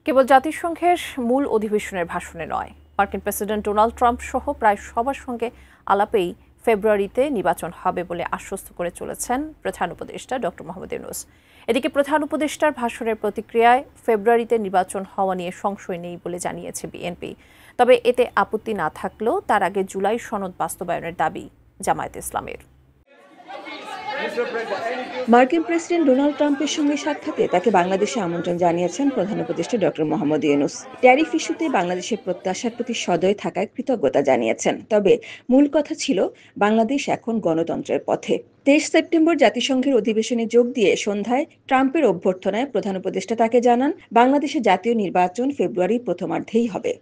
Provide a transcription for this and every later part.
কেবল জাতিসংঘের মূল অধিবেশনের ভাষণে নয়, মার্কিন প্রেসিডেন্ট ডোনাল্ড ট্রাম্প সহ প্রায় সবার সঙ্গে আলাপেই ফেব্রুয়ারিতে নির্বাচন হবে বলে আশ্বস্ত করে চলেছেন প্রধান উপদেষ্টা ডক্টর মোহাম্মদ ইউনূস। এদিকে প্রধান উপদেষ্টার ভাষণের প্রতিক্রিয়ায় ফেব্রুয়ারিতে নির্বাচন হওয়া নিয়ে সংশয় নেই বলে জানিয়েছে বিএনপি। তবে এতে আপত্তি না থাকলেও তার আগে জুলাই সনদ বাস্তবায়নের দাবি জামায়াতে ইসলামের। মার্কিন প্রেসিডেন্ট ডোনাল্ড ট্রাম্পের সঙ্গে সাক্ষাতে তাকে বাংলাদেশে আমন্ত্রণ জানিয়েছেন প্রধান উপদেষ্টা ডক্টর মোহাম্মদ ইউনূস। ট্যারিফ ইস্যুতে বাংলাদেশের প্রত্যাশার প্রতি সদয় থাকায় কৃতজ্ঞতা জানিয়েছেন। তবে মূল কথা ছিল বাংলাদেশ এখন গণতন্ত্রের পথে। 23 সেপ্টেম্বর জাতিসংঘের অধিবেশনে যোগ দিয়ে সন্ধ্যায় ট্রাম্পের অভ্যর্থনায় প্রধান উপদেষ্টা তাকে জানান, বাংলাদেশে জাতীয় নির্বাচন ফেব্রুয়ারির প্রথমার্ধেই হবে।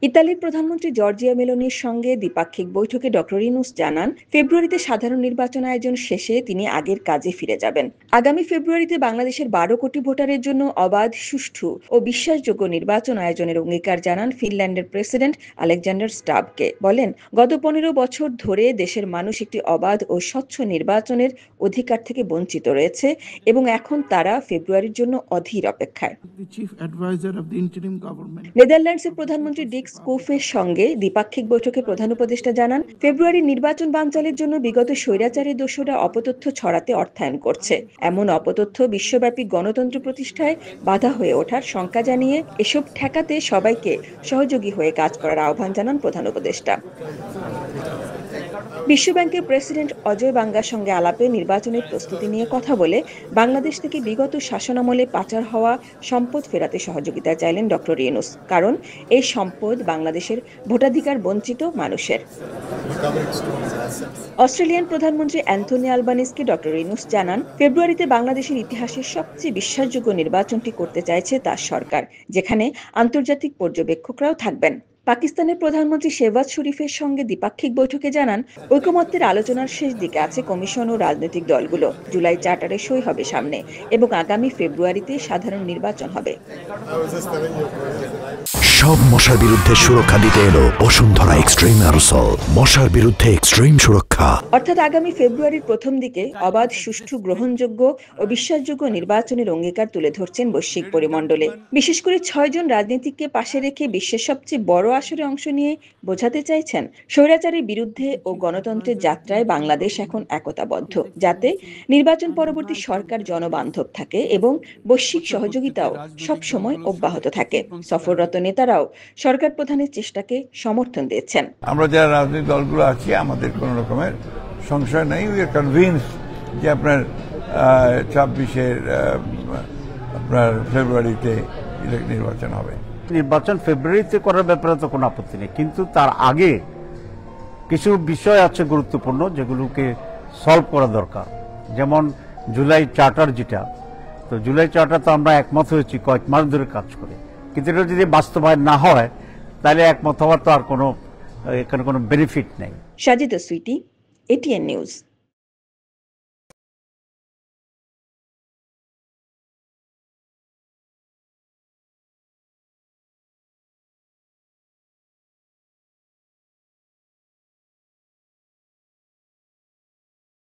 ইতালির প্রধানমন্ত্রী জর্জিয়া মেলোনির সঙ্গে দ্বিপাক্ষিক বৈঠকে ডক্টর ইউনূস জানান, ফেব্রুয়ারিতে সাধারণ নির্বাচন আয়োজন শেষে তিনি আগের কাজে ফিরে যাবেন। আগামী ফেব্রুয়ারিতে বাংলাদেশের 12 কোটি ভোটারের জন্য অবাধ, সুষ্ঠু ও বিশ্বাসযোগ্য নির্বাচন আয়োজনের অঙ্গীকার জানান ফিনল্যান্ডের প্রেসিডেন্ট আলেকজান্ডার স্টাবকে। বলেন, গত 15 বছর ধরে দেশের মানুষ একটি অবাধ ও স্বচ্ছ নির্বাচনের অধিকার থেকে বঞ্চিত রয়েছে এবং এখন তারা ফেব্রুয়ারির জন্য অধীর অপেক্ষায়। নেদারল্যান্ডসের প্রধানমন্ত্রী ডিক স্কুফের সঙ্গে দ্বিপাক্ষিক বৈঠকে প্রধান উপদেষ্টা জানান, ফেব্রুয়ারির নির্বাচন বানচালের জন্য বিগত স্বৈরাচারী দোসররা অপতথ্য ছড়াতে অর্থায়ন করছে। এমন অপতথ্য বিশ্বব্যাপী গণতন্ত্র প্রতিষ্ঠায় বাধা হয়ে ওঠার শঙ্কা জানিয়ে এসব ঠেকাতে সবাইকে সহযোগী হয়ে কাজ করার আহ্বান জানান প্রধান উপদেষ্টা। বিশ্বব্যাংকের প্রেসিডেন্ট অজয় বাঙ্গার সঙ্গে আলাপে নির্বাচনের প্রস্তুতি নিয়ে কথা বলে বাংলাদেশ থেকে বিগত শাসনামলে পাচার হওয়া সম্পদ ফেরাতে সহযোগিতা চাইলেন ডক্টর ইউনূস। কারণ এই সম্পদ বাংলাদেশের ভোটাধিকার বঞ্চিত মানুষের। অস্ট্রেলিয়ান প্রধানমন্ত্রী অ্যান্থনি আলবানিজকে ডক্টর ইউনূস জানান, ফেব্রুয়ারিতে বাংলাদেশের ইতিহাসের সবচেয়ে বিশ্বাসযোগ্য নির্বাচনটি করতে চাইছে তার সরকার, যেখানে আন্তর্জাতিক পর্যবেক্ষকরাও থাকবেন। পাকিস্তানের প্রধানমন্ত্রী শেহবাজ শরীফের সঙ্গে দ্বিপাক্ষিক বৈঠকে জানান, ঐকমত্যের আলোচনার শেষ দিকে আছে কমিশন ও রাজনৈতিক দলগুলো। জুলাই চার্টারে সই হবে সামনে এবং আগামী ফেব্রুয়ারিতে সাধারণ নির্বাচন হবে। সব মশার বিরুদ্ধে সুরক্ষা দিতে এলো বসুন্ধরা এক্সট্রিম অ্যারোসল, মশার বিরুদ্ধে এক্সট্রিম সুরক্ষা। অর্থাৎ আগামী ফেব্রুয়ারির প্রথম দিকে অবাধ, সুষ্ঠু, গ্রহণযোগ্য ও বিশ্বাসযোগ্য নির্বাচনের অঙ্গীকার তুলে ধরছেন বৈশ্বিক পরিমণ্ডলে। বিশেষ করে 6 জন রাজনীতিককে পাশে রেখে বিশ্বের সবচেয়ে বড় আসরে অংশ নিয়ে বোঝাতে চাইছেন, স্বৈরাচারের বিরুদ্ধে ও গণতন্ত্রের যাত্রায় বাংলাদেশ এখন একতাবদ্ধ, যাতে নির্বাচন পরবর্তী সরকার জনবান্ধব থাকে এবং বৈশ্বিক সহযোগিতাও সবসময় অব্যাহত থাকে। সফররত নেতারাও সরকার প্রধানের চেষ্টাকে সমর্থন দিয়েছেন। আমরা যারা রাজনৈতিক দলগুলো আছি, আমাদের কোনো রকমের সংশয় নেই। উই আর কনভিন্স যে আপনার 26-এর আপনার ফেব্রুয়ারিতে নির্বাচন হবে। নির্বাচন ফেব্রুয়ারিতে করার ব্যাপারে তো কোনো আপত্তি নেই, কিন্তু তার আগে কিছু বিষয় আছে গুরুত্বপূর্ণ, যেগুলোকে সলভ করা দরকার। যেমন জুলাই চার্টার, যেটা তো জুলাই চার্টার তো আমরা একমত হয়েছি কয়েক মাস ধরে কাজ করে, কিন্তু এটা যদি বাস্তবায়ন না হয় তাহলে একমত হওয়ার তো আর কোনো এখানে কোনো বেনিফিট নেই। Sajida Sweety, ATN news.